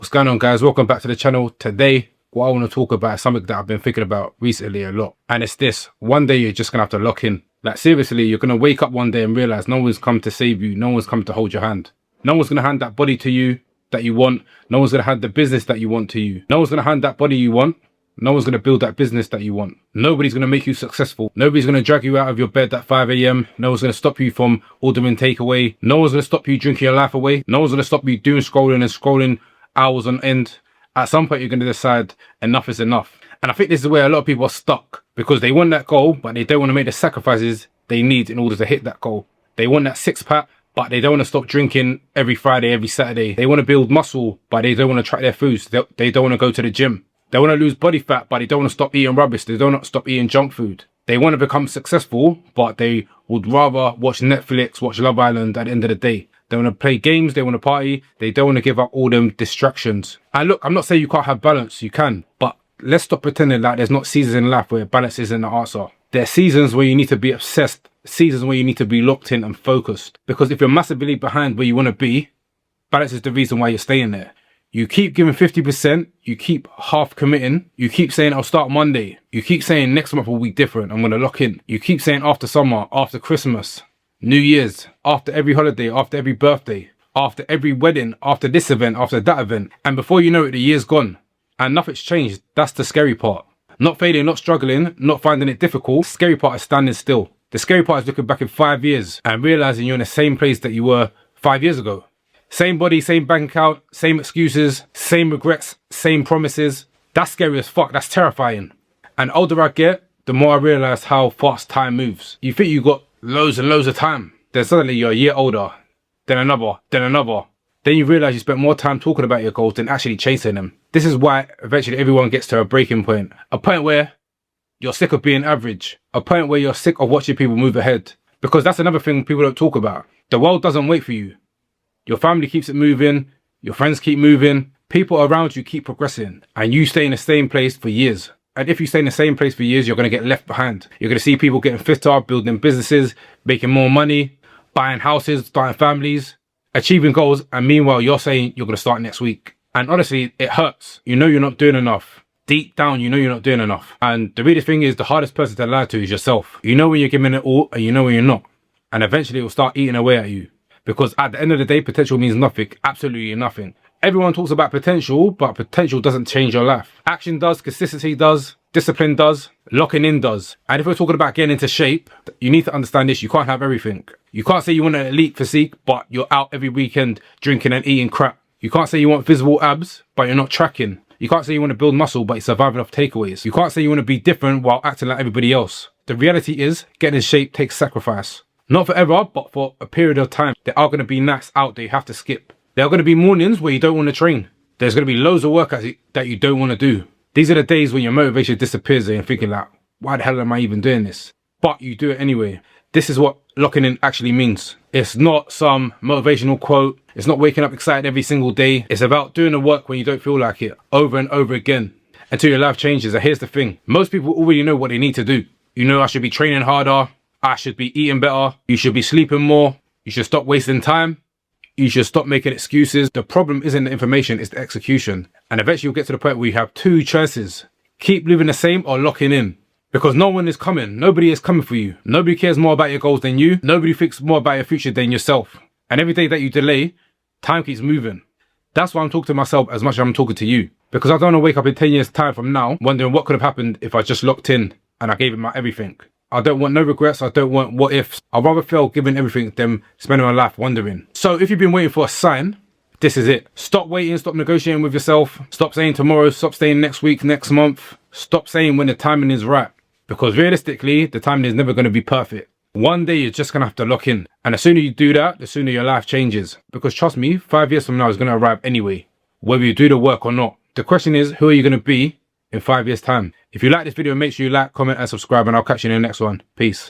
What's going on, guys? Welcome back to the channel. Today what I want to talk about is something that I've been thinking about recently a lot, and it's this: one day you're just gonna have to lock in. Like, seriously, you're gonna wake up one day and realize no one's come to save you, no one's come to hold your hand, no one's gonna hand that body to you that you want, no one's gonna hand the business that you want to you, no one's gonna hand that body you want, no one's gonna build that business that you want, nobody's gonna make you successful, nobody's gonna drag you out of your bed at 5 AM, no one's gonna stop you from ordering takeaway, no one's gonna stop you drinking your life away, no one's gonna stop you doing scrolling and scrolling hours on end. At some point you're going to decide enough is enough. And I think this is where a lot of people are stuck, because they want that goal but they don't want to make the sacrifices they need in order to hit that goal. They want that six-pack but they don't want to stop drinking every Friday, every Saturday. They want to build muscle but they don't want to track their foods. They don't want to go to the gym. They want to lose body fat but they don't want to stop eating rubbish. They don't want to stop eating junk food. They want to become successful but they would rather watch Netflix, watch Love Island at the end of the day. They want to play games, they want to party, they don't want to give up all them distractions. And look, I'm not saying you can't have balance, you can, but let's stop pretending like there's not seasons in life where balance isn't the answer. There are seasons where you need to be obsessed, seasons where you need to be locked in and focused. Because if you're massively behind where you want to be, balance is the reason why you're staying there. You keep giving 50%, you keep half committing, you keep saying I'll start Monday, you keep saying next month will be different, I'm going to lock in. You keep saying after summer, after Christmas, New Year's, after every holiday, after every birthday, after every wedding, after this event, after that event. And before you know it, the year's gone and nothing's changed. That's the scary part. Not failing, not struggling, not finding it difficult. The scary part is standing still. The scary part is looking back in 5 years and realizing you're in the same place that you were 5 years ago. Same body, same bank account, same excuses, same regrets, same promises. That's scary as fuck. That's terrifying. And the older I get, the more I realize how fast time moves. You think you got loads and loads of time, then suddenly you're a year older, then another, then another. Then you realize you spent more time talking about your goals than actually chasing them. This is why eventually everyone gets to a breaking point. A point where you're sick of being average. A point where you're sick of watching people move ahead. Because that's another thing people don't talk about. The world doesn't wait for you. Your family keeps it moving, your friends keep moving, people around you keep progressing, and you stay in the same place for years. And if you stay in the same place for years, you're going to get left behind. You're going to see people getting fitter, building businesses, making more money, buying houses, starting families, achieving goals. And meanwhile, you're saying you're going to start next week. And honestly, it hurts. You know you're not doing enough. Deep down, you know you're not doing enough. And the really thing is, the hardest person to lie to is yourself. You know when you're giving it all and you know when you're not. And eventually it will start eating away at you. Because at the end of the day, potential means nothing. Absolutely nothing. Everyone talks about potential, but potential doesn't change your life. Action does, consistency does, discipline does, locking in does. And if we're talking about getting into shape, you need to understand this: you can't have everything. You can't say you want an elite physique, but you're out every weekend drinking and eating crap. You can't say you want visible abs, but you're not tracking. You can't say you want to build muscle, but you're surviving off takeaways. You can't say you want to be different while acting like everybody else. The reality is, getting in shape takes sacrifice. Not forever, but for a period of time. There are going to be nights out that you have to skip. There are going to be mornings where you don't want to train. There's going to be loads of workouts that you don't want to do. These are the days when your motivation disappears and you're thinking like, why the hell am I even doing this? But you do it anyway. This is what locking in actually means. It's not some motivational quote. It's not waking up excited every single day. It's about doing the work when you don't feel like it, over and over again, until your life changes. And here's the thing. Most people already know what they need to do. You know, I should be training harder. I should be eating better. You should be sleeping more. You should stop wasting time. You should stop making excuses. The problem isn't the information, it's the execution. And eventually you'll get to the point where you have two choices. Keep living the same or locking in. Because no one is coming. Nobody is coming for you. Nobody cares more about your goals than you. Nobody thinks more about your future than yourself. And every day that you delay, time keeps moving. That's why I'm talking to myself as much as I'm talking to you. Because I don't want to wake up in 10 years time from now wondering what could have happened if I just locked in and I gave it my everything. I don't want no regrets. I don't want what ifs. I'd rather fail giving everything than spending my life wondering. So if you've been waiting for a sign, this is it. Stop waiting. Stop negotiating with yourself. Stop saying tomorrow. Stop saying next week, next month. Stop saying when the timing is right. Because realistically, the timing is never going to be perfect. One day you're just going to have to lock in. And the sooner you do that, the sooner your life changes. Because trust me, 5 years from now is going to arrive anyway, whether you do the work or not. The question is, who are you going to be in 5 years time? If you like this video, make sure you like, comment and subscribe, and I'll catch you in the next one. Peace.